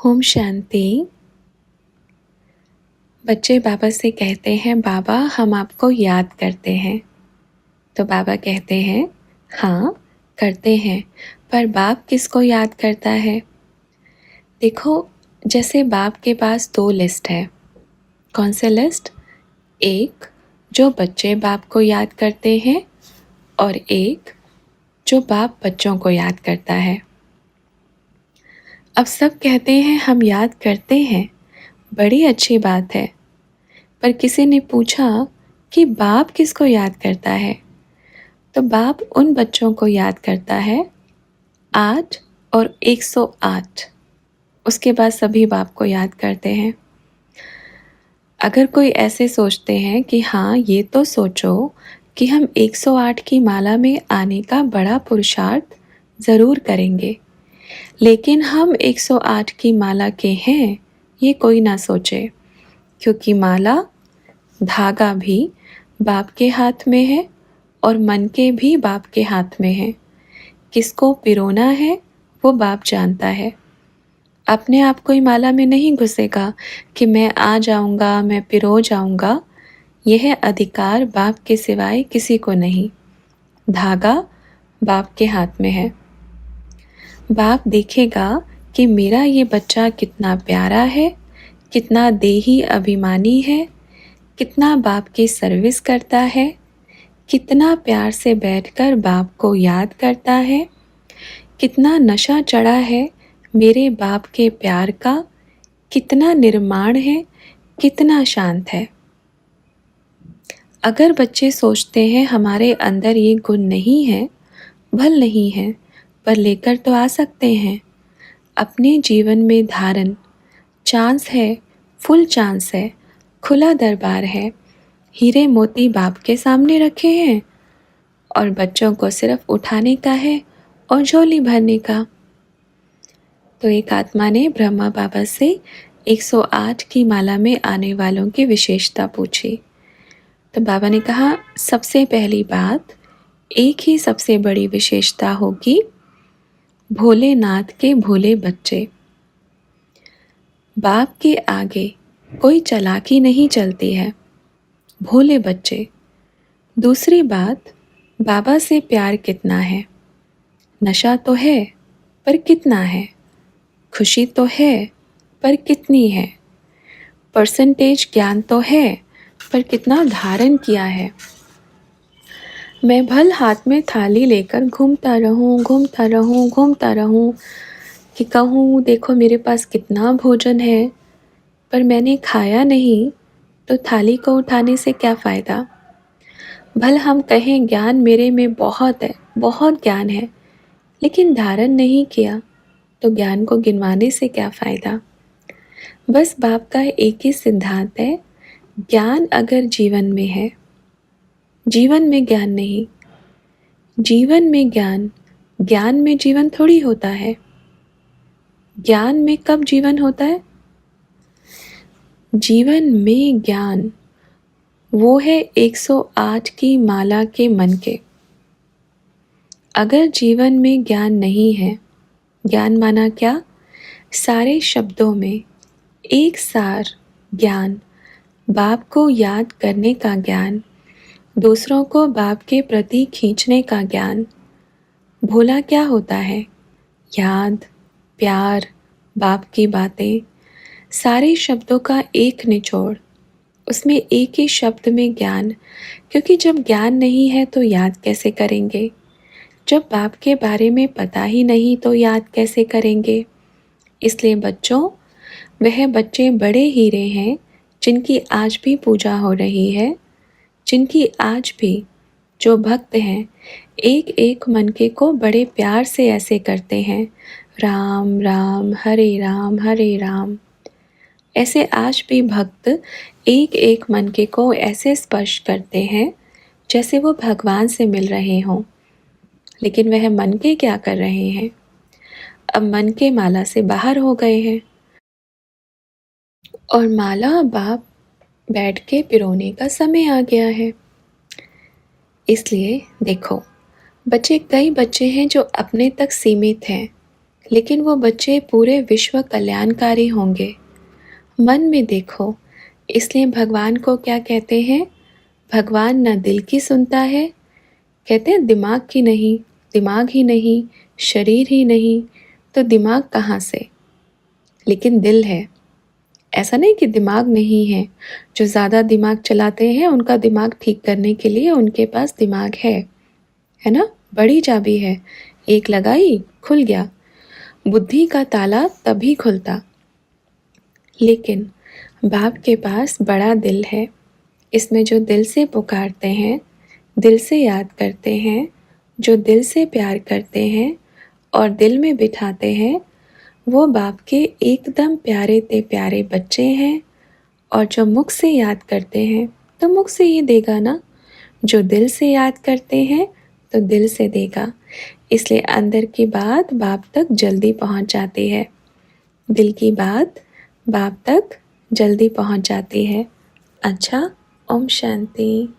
ओम शांति। बच्चे बाबा से कहते हैं, बाबा हम आपको याद करते हैं। तो बाबा कहते हैं, हाँ करते हैं, पर बाप किसको याद करता है? देखो, जैसे बाप के पास 2 लिस्ट है। कौन से लिस्ट? एक जो बच्चे बाप को याद करते हैं और एक जो बाप बच्चों को याद करता है। अब सब कहते हैं हम याद करते हैं, बड़ी अच्छी बात है, पर किसी ने पूछा कि बाप किसको याद करता है? तो बाप उन बच्चों को याद करता है 8 और 108। उसके बाद सभी बाप को याद करते हैं। अगर कोई ऐसे सोचते हैं कि हाँ ये तो सोचो कि हम 108 की माला में आने का बड़ा पुरुषार्थ ज़रूर करेंगे, लेकिन हम 108 की माला के हैं ये कोई ना सोचे, क्योंकि माला धागा भी बाप के हाथ में है और मन के भी बाप के हाथ में है। किसको पिरोना है वो बाप जानता है। अपने आप कोई माला में नहीं घुसेगा कि मैं आ जाऊंगा, मैं पिरो जाऊंगा। यह अधिकार बाप के सिवाय किसी को नहीं। धागा बाप के हाथ में है। बाप देखेगा कि मेरा ये बच्चा कितना प्यारा है, कितना देही अभिमानी है, कितना बाप की सर्विस करता है, कितना प्यार से बैठकर बाप को याद करता है, कितना नशा चढ़ा है मेरे बाप के प्यार का, कितना निर्माण है, कितना शांत है। अगर बच्चे सोचते हैं हमारे अंदर ये गुण नहीं है, भल नहीं है, पर लेकर तो आ सकते हैं। अपने जीवन में धारण चांस है, फुल चांस है, खुला दरबार है। हीरे मोती बाप के सामने रखे हैं और बच्चों को सिर्फ उठाने का है और झोली भरने का। तो एक आत्मा ने ब्रह्मा बाबा से 108 की माला में आने वालों की विशेषता पूछी। तो बाबा ने कहा, सबसे पहली बात, एक ही सबसे बड़ी विशेषता होगी, भोलेनाथ के भोले बच्चे। बाप के आगे कोई चालाकी नहीं चलती है, भोले बच्चे। दूसरी बात, बाबा से प्यार कितना है? नशा तो है, पर कितना है? खुशी तो है, पर कितनी है? परसेंटेज ज्ञान तो है, पर कितना धारण किया है? मैं भल हाथ में थाली लेकर घूमता रहूं कि कहूँ देखो मेरे पास कितना भोजन है, पर मैंने खाया नहीं, तो थाली को उठाने से क्या फ़ायदा? भल हम कहें ज्ञान मेरे में बहुत है, बहुत ज्ञान है, लेकिन धारण नहीं किया, तो ज्ञान को गिनवाने से क्या फ़ायदा? बस बाप का एक ही सिद्धांत है, ज्ञान अगर जीवन में है, जीवन में ज्ञान नहीं। जीवन में ज्ञान, ज्ञान में जीवन थोड़ी होता है। ज्ञान में कब जीवन होता है? जीवन में ज्ञान वो है 108 की माला के मन के। अगर जीवन में ज्ञान नहीं है, ज्ञान माना क्या? सारे शब्दों में एक सार ज्ञान, बाप को याद करने का ज्ञान, दूसरों को बाप के प्रति खींचने का ज्ञान। भोला क्या होता है? याद, प्यार, बाप की बातें, सारे शब्दों का एक निचोड़, उसमें एक ही शब्द में ज्ञान। क्योंकि जब ज्ञान नहीं है तो याद कैसे करेंगे? जब बाप के बारे में पता ही नहीं तो याद कैसे करेंगे? इसलिए बच्चों, वह बच्चे बड़े हीरे हैं जिनकी आज भी पूजा हो रही है, जिनकी आज भी जो भक्त हैं एक एक मनके को बड़े प्यार से ऐसे करते हैं, राम राम हरे राम। ऐसे आज भी भक्त एक एक मनके को ऐसे स्पर्श करते हैं जैसे वो भगवान से मिल रहे हों। लेकिन वह मनके क्या कर रहे हैं? अब मनके माला से बाहर हो गए हैं और माला बाप बैठ के पिरोने का समय आ गया है। इसलिए देखो, कई बच्चे हैं जो अपने तक सीमित हैं, लेकिन वो बच्चे पूरे विश्व कल्याणकारी होंगे। मन में देखो, इसलिए भगवान को क्या कहते हैं? भगवान न दिल की सुनता है, कहते हैं दिमाग की नहीं, दिमाग ही नहीं, शरीर ही नहीं, तो दिमाग कहाँ से? लेकिन दिल है। ऐसा नहीं कि दिमाग नहीं है। जो ज़्यादा दिमाग चलाते हैं उनका दिमाग ठीक करने के लिए उनके पास दिमाग है ना? बड़ी चाबी है, एक लगाई खुल गया। बुद्धि का ताला तभी खुलता। लेकिन बाप के पास बड़ा दिल है। इसमें जो दिल से पुकारते हैं, दिल से याद करते हैं, जो दिल से प्यार करते हैं और दिल में बिठाते हैं, वो बाप के एकदम प्यारे ते प्यारे बच्चे हैं। और जो मुख से याद करते हैं तो मुख से ही देगा ना, जो दिल से याद करते हैं तो दिल से देगा। इसलिए अंदर की बात बाप तक जल्दी पहुंच जाती है, दिल की बात बाप तक जल्दी पहुंच जाती है। अच्छा, ओम शांति।